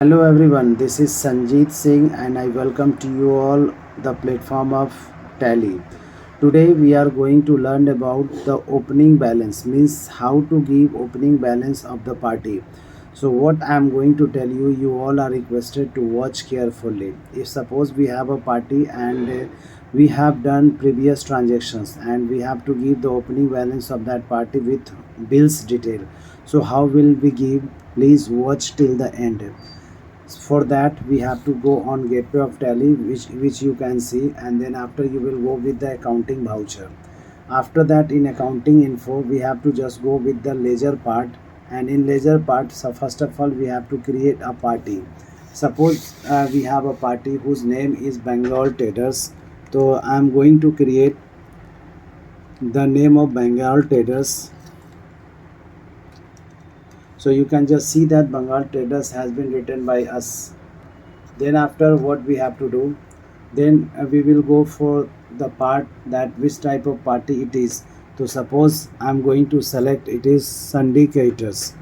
Hello everyone, this is Sanjeet Singh and I welcome to you all the platform of Tally. Today we are going to learn about the opening balance, means how to give opening balance of the party. So what I am going to tell you, you all are requested to watch carefully. If suppose we have a party and we have done previous transactions and we have to give the opening balance of that party with bills detail. So how will we give? Please watch till the end. For that we have to go on gateway of tally, which you can see, and then after you will go with the accounting voucher. After that, in accounting info we have to just go with the ledger part, and in ledger part, so first of all we have to create a party. Suppose we have a party whose name is Bengal Traders. So I am going to create the name of Bengal Traders. So you can just see that Bengal Traders has been written by us. Then after, what we have to do, then we will go for the part that which type of party it is. So suppose I'm going to select it is Sunday Creators.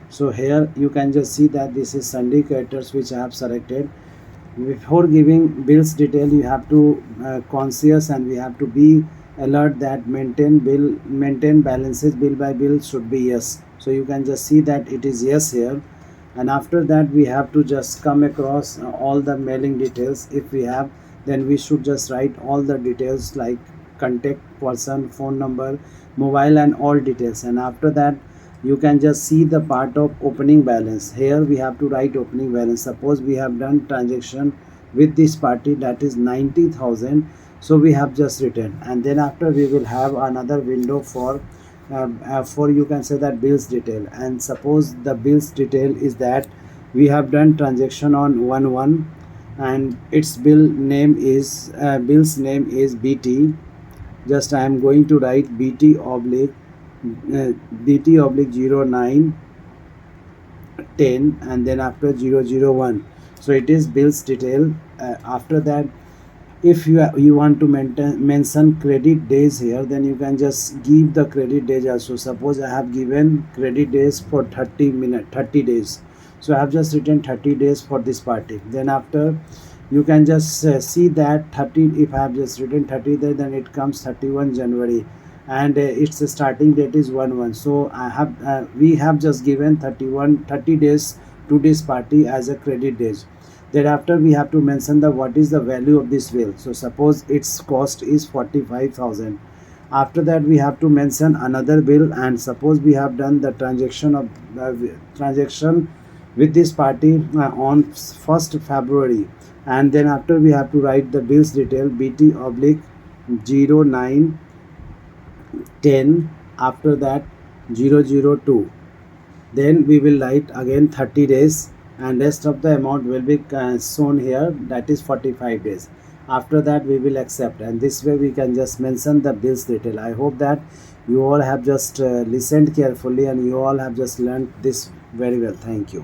So here you can just see that this is Sunday Creators which I have selected. Before giving bills detail, you have to conscious and we have to be alert that maintain balances bill by bill should be yes. So you can just see that it is yes here. And after that we have to just come across all the mailing details. If we have, then we should just write all the details like contact person, phone number, mobile, and all details. And after that, you can just see the part of opening balance. Here we have to write opening balance. Suppose we have done transaction with this party, that is 90,000. So we have just written, and then after we will have another window for you can say that bills detail. And suppose the bills detail is that we have done transaction on 1/1 and its bill's name is BT. Just I am going to write BT oblique uh, BT oblique 0910, and then after 001. So it is bills detail. After that, if you want to mention credit days here, then you can just give the credit days also. Suppose I have given credit days for 30 days. So I have just written 30 days for this party. Then after, you can just see that 30, if I have just written 30 there, then it comes 31 January, and its starting date is 1/1. So I have we have just given 30 days to this party as a credit days. Thereafter we have to mention the what is the value of this bill. So suppose its cost is 45,000. After that we have to mention another bill, and suppose we have done the transaction with this party on 1st February, and then after we have to write the bills detail BT oblique 0910, after that 002. Then we will write again 30 days, and rest of the amount will be shown here, that is 45 days. After that we will accept, and this way we can just mention the bills detail. I hope that you all have just listened carefully and you all have just learned this very well. Thank you.